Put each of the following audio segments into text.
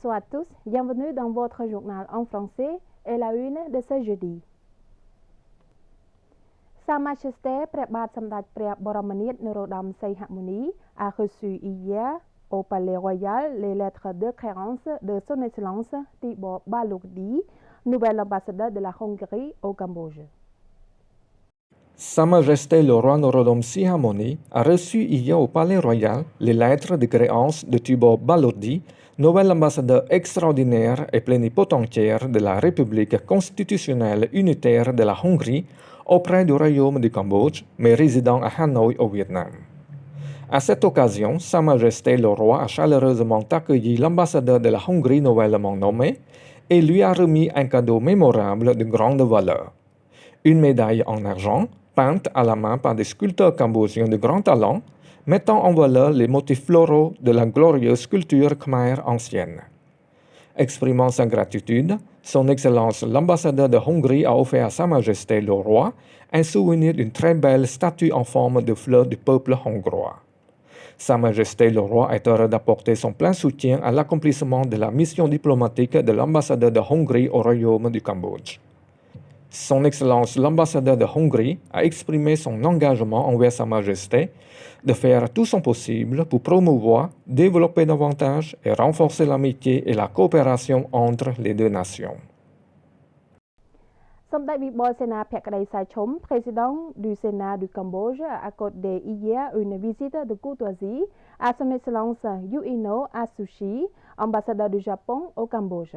Bonsoir à tous, bienvenue dans votre journal en français et la une de ce jeudi. Sa Majesté ព្រះបាទសម្ដេចព្រះបរមនាថនរោត្តមសីហមុនី a reçu hier au Palais Royal les lettres de créance de son Excellence Tibor Baloudi, nouvel ambassadeur de la Hongrie au Cambodge. Sa Majesté le roi Norodom Sihamoni a reçu hier au Palais Royal les lettres de créance de Tibor Baloudi, nouvel ambassadeur extraordinaire et plénipotentiaire de la République constitutionnelle unitaire de la Hongrie auprès du Royaume du Cambodge, mais résidant à Hanoï au Vietnam. À cette occasion, Sa Majesté le roi a chaleureusement accueilli l'ambassadeur de la Hongrie nouvellement nommé et lui a remis un cadeau mémorable de grande valeur. Une médaille en argent, peinte à la main par des sculpteurs cambodgiens de grand talent, mettant en valeur les motifs floraux de la glorieuse culture khmer ancienne. Exprimant sa gratitude, Son Excellence l'ambassadeur de Hongrie a offert à Sa Majesté le roi un souvenir d'une très belle statue en forme de fleur du peuple hongrois. Sa Majesté le roi est heureux d'apporter son plein soutien à l'accomplissement de la mission diplomatique de l'ambassadeur de Hongrie au Royaume du Cambodge. Son Excellence l'ambassadeur de Hongrie a exprimé son engagement envers Sa Majesté de faire tout son possible pour promouvoir, développer davantage et renforcer l'amitié et la coopération entre les deux nations. សម្ដេចវិបុលសេនាភក្តីសាយឈុំ président du Sénat du Cambodge a accordé hier une visite de courtoisie à son Excellence Yuino Atsushi, ambassadeur du Japon au Cambodge.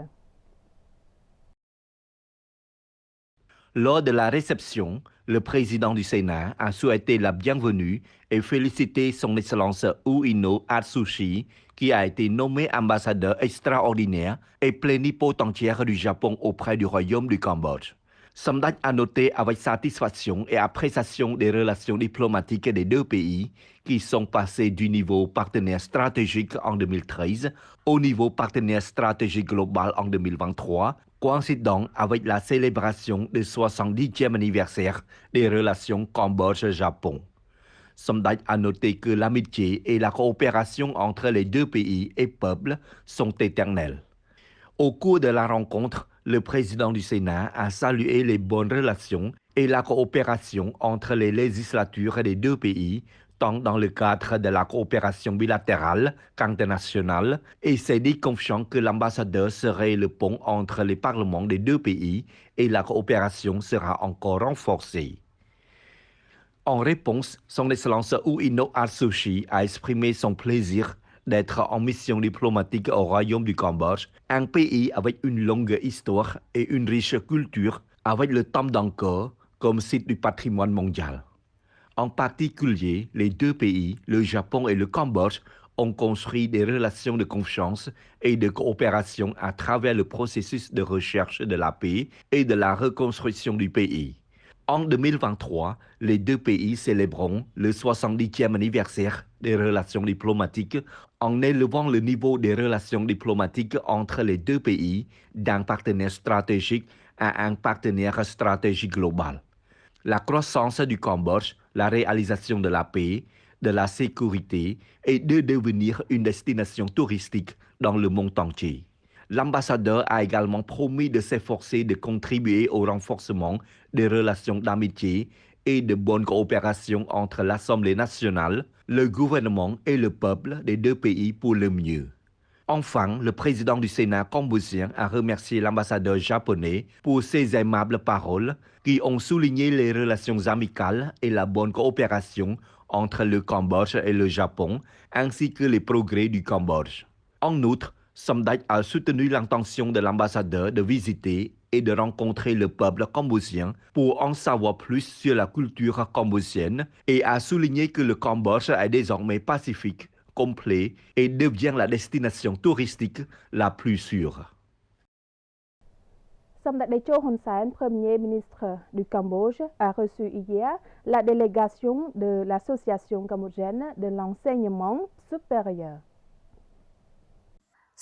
Lors de la réception, le président du Sénat a souhaité la bienvenue et félicité son Excellence Yuino Atsushi, qui a été nommé ambassadeur extraordinaire et plénipotentiaire du Japon auprès du Royaume du Cambodge. Samdach a noté avec satisfaction et appréciation des relations diplomatiques des deux pays qui sont passées du niveau partenaire stratégique en 2013 au niveau partenaire stratégique global en 2023, coïncidant avec la célébration du 70e anniversaire des relations Cambodge-Japon. Samdach a noté que l'amitié et la coopération entre les deux pays et peuples sont éternelles. Au cours de la rencontre, le président du Sénat a salué les bonnes relations et la coopération entre les législatures des deux pays, tant dans le cadre de la coopération bilatérale qu'internationale, et s'est dit confiant que l'ambassadeur serait le pont entre les parlements des deux pays et la coopération sera encore renforcée. En réponse, son Excellence Yuino Atsushi a exprimé son plaisir d'être en mission diplomatique au Royaume du Cambodge, un pays avec une longue histoire et une riche culture, avec le Temple d'Angkor comme site du patrimoine mondial. En particulier, les deux pays, le Japon et le Cambodge, ont construit des relations de confiance et de coopération à travers le processus de recherche de la paix et de la reconstruction du pays. En 2023, les deux pays célébreront le 70e anniversaire des relations diplomatiques en élevant le niveau des relations diplomatiques entre les deux pays d'un partenaire stratégique à un partenaire stratégique global. La croissance du Cambodge, la réalisation de la paix, de la sécurité et de devenir une destination touristique dans le monde entier. L'ambassadeur a également promis de s'efforcer de contribuer au renforcement des relations d'amitié et de bonne coopération entre l'Assemblée nationale, le gouvernement et le peuple des deux pays pour le mieux. Enfin, le président du Sénat cambodgien a remercié l'ambassadeur japonais pour ses aimables paroles qui ont souligné les relations amicales et la bonne coopération entre le Cambodge et le Japon, ainsi que les progrès du Cambodge. En outre, Samdach a soutenu l'intention de l'ambassadeur de visiter et de rencontrer le peuple cambodgien pour en savoir plus sur la culture cambodgienne et a souligné que le Cambodge est désormais pacifique, complet et devient la destination touristique la plus sûre. សម្ដេចតេជោ Hun Sen, Premier ministre du Cambodge, a reçu hier la délégation de l'Association cambodgienne de l'enseignement supérieur.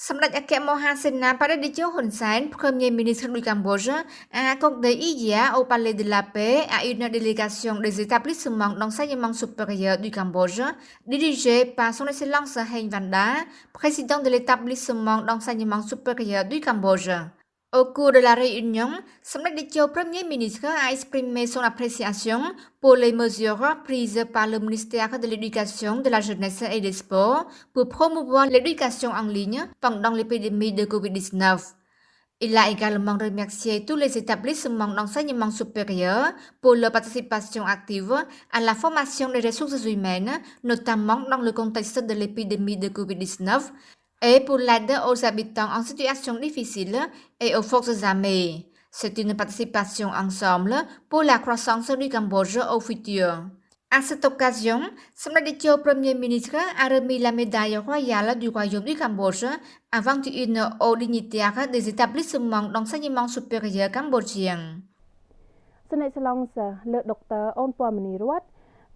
សម្ដេចអគ្គមហាសេនាបតីតេជោ ហ៊ុនសែន Premier ministre du Cambodge, a accordé hier au Palais de la Paix à une délégation des établissements d'enseignement supérieur du Cambodge, dirigée par son Excellence Hein Vanda, président de l'établissement d'enseignement supérieur du Cambodge. Au cours de la réunion, Samdech Techo, Premier ministre, a exprimé son appréciation pour les mesures prises par le ministère de l'Éducation, de la Jeunesse et des Sports pour promouvoir l'éducation en ligne pendant l'épidémie de Covid-19. Il a également remercié tous les établissements d'enseignement supérieur pour leur participation active à la formation des ressources humaines, notamment dans le contexte de l'épidémie de Covid-19, et pour l'aide aux habitants en situation difficile et aux forces armées. C'est une participation ensemble pour la croissance du Cambodge au futur. À cette occasion, Samdech Techo, Premier ministre, a remis la médaille royale du Royaume du Cambodge à 21 hauts dignitaires des établissements d'enseignement supérieur cambodgiens. Son Excellence le Dr. Onpormany Ruat,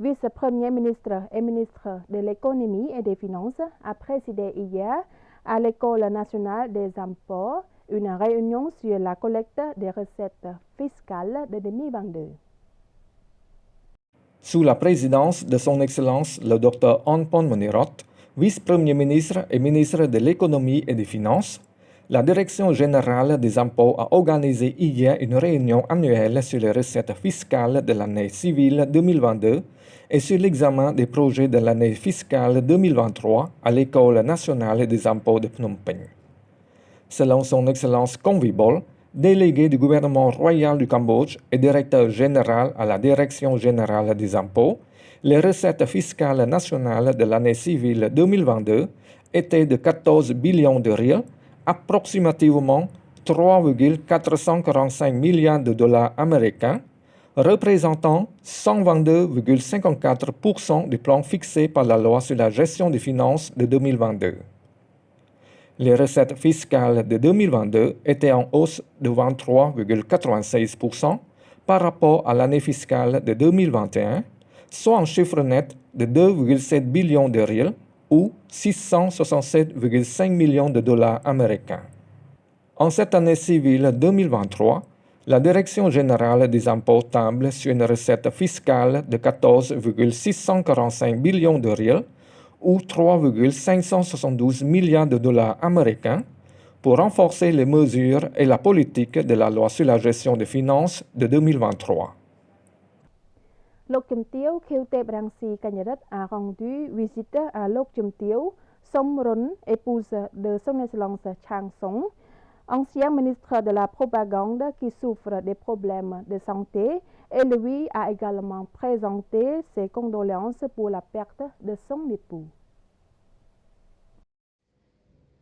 vice-premier ministre et ministre de l'économie et des finances, a présidé hier à l'École nationale des impôts une réunion sur la collecte des recettes fiscales de 2022. Sous la présidence de son Excellence le Dr. Onpormany Ruat, vice-premier ministre et ministre de l'économie et des finances, la Direction générale des impôts a organisé hier une réunion annuelle sur les recettes fiscales de l'année civile 2022 et sur l'examen des projets de l'année fiscale 2023 à l'École nationale des impôts de Phnom Penh. Selon son Excellence Convibol, délégué du gouvernement royal du Cambodge et directeur général à la Direction générale des impôts, les recettes fiscales nationales de l'année civile 2022 étaient de 14 billions de riels, approximativement 3,445 milliards de dollars américains, représentant 122,54% du plan fixé par la loi sur la gestion des finances de 2022. Les recettes fiscales de 2022 étaient en hausse de 23,96% par rapport à l'année fiscale de 2021, soit un chiffre net de 2,7 billions de riels ou 667,5 millions de dollars américains. En cette année civile 2023, la Direction générale des impôts table sur une recette fiscale de 14,645 billions de riels ou 3,572 milliards de dollars américains pour renforcer les mesures et la politique de la loi sur la gestion des finances de 2023. Lok Chum Tieu Khieu-Tep Rangsi Kanyarat a rendu visite à Lok Chum Tieu Somron, épouse de son Excellence Chang Song, ancien ministre de la propagande qui souffre des problèmes de santé, et lui a également présenté ses condoléances pour la perte de son époux.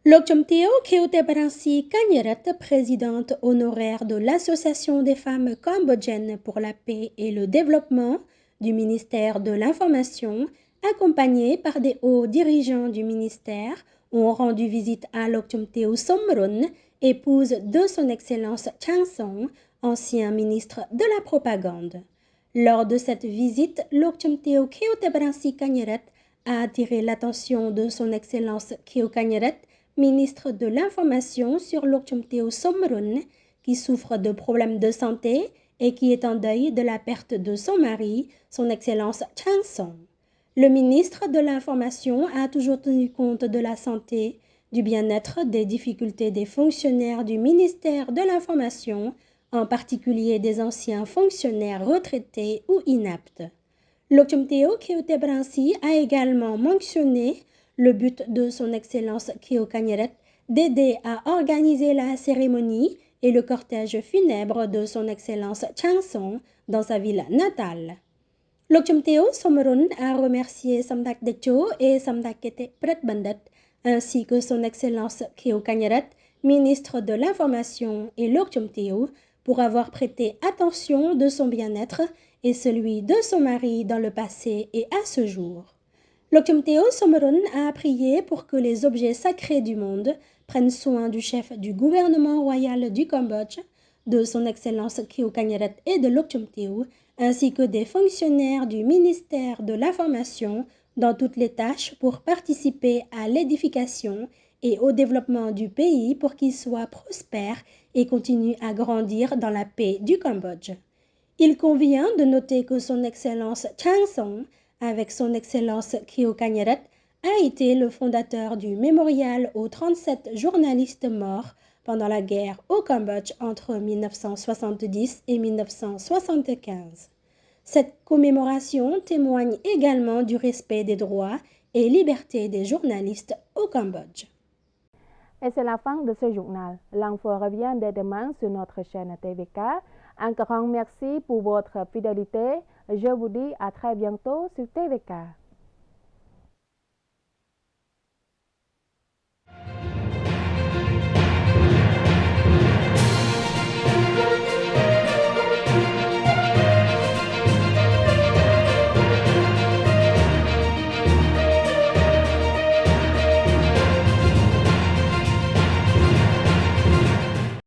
Lok Chum Tieu Khieu-Tep Rangsi Kanyarat, présidente honoraire de l'Association des femmes cambodgiennes pour la paix et le développement du ministère de l'Information, accompagnée par des hauts dirigeants du ministère, ont rendu visite à Lok Chum Tieu Somron, épouse de son Excellence Chang Song, ancien ministre de la propagande. Lors de cette visite, Lok Chum Tieu Khieu-Tep Rangsi Kanyarat a attiré l'attention de son Excellence Khieu Kanyarat, ministre de l'Information, sur Lok Chum Tieu Somron, qui souffre de problèmes de santé et qui est en deuil de la perte de son mari, son Excellence Chang Song. Le ministre de l'Information a toujours tenu compte de la santé, du bien-être, des difficultés des fonctionnaires du ministère de l'Information, en particulier des anciens fonctionnaires retraités ou inaptes. Lok Chum Tieu Khieu-Tep Rangsi a également mentionné le but de son Excellence Khieu Kanyarat d'aider à organiser la cérémonie et le cortège funèbre de son Excellence Chang Song dans sa ville natale. Lok Chum Tieu Somron a remercié Samdech Techo et Samdech Pret-Bandet, ainsi que son Excellence Khieu Kanyarat, ministre de l'Information, et Lok Chum Tieu pour avoir prêté attention de son bien-être et celui de son mari dans le passé et à ce jour. Lok Chum Tieu Somron a prié pour que les objets sacrés du monde prennent soin du chef du gouvernement royal du Cambodge, de son Excellence Khieu Kanyarat et de Lok Chum Tieu, ainsi que des fonctionnaires du ministère de l'Information dans toutes les tâches pour participer à l'édification et au développement du pays pour qu'il soit prospère et continue à grandir dans la paix du Cambodge. Il convient de noter que son Excellence Chang Song, avec son Excellence Khieu Kanyaret, a été le fondateur du mémorial aux 37 journalistes morts pendant la guerre au Cambodge entre 1970 et 1975. Cette commémoration témoigne également du respect des droits et libertés des journalistes au Cambodge. Et c'est la fin de ce journal. L'info revient dès demain sur notre chaîne TVK. Un grand merci pour votre fidélité. Je vous dis à très bientôt sur TVK.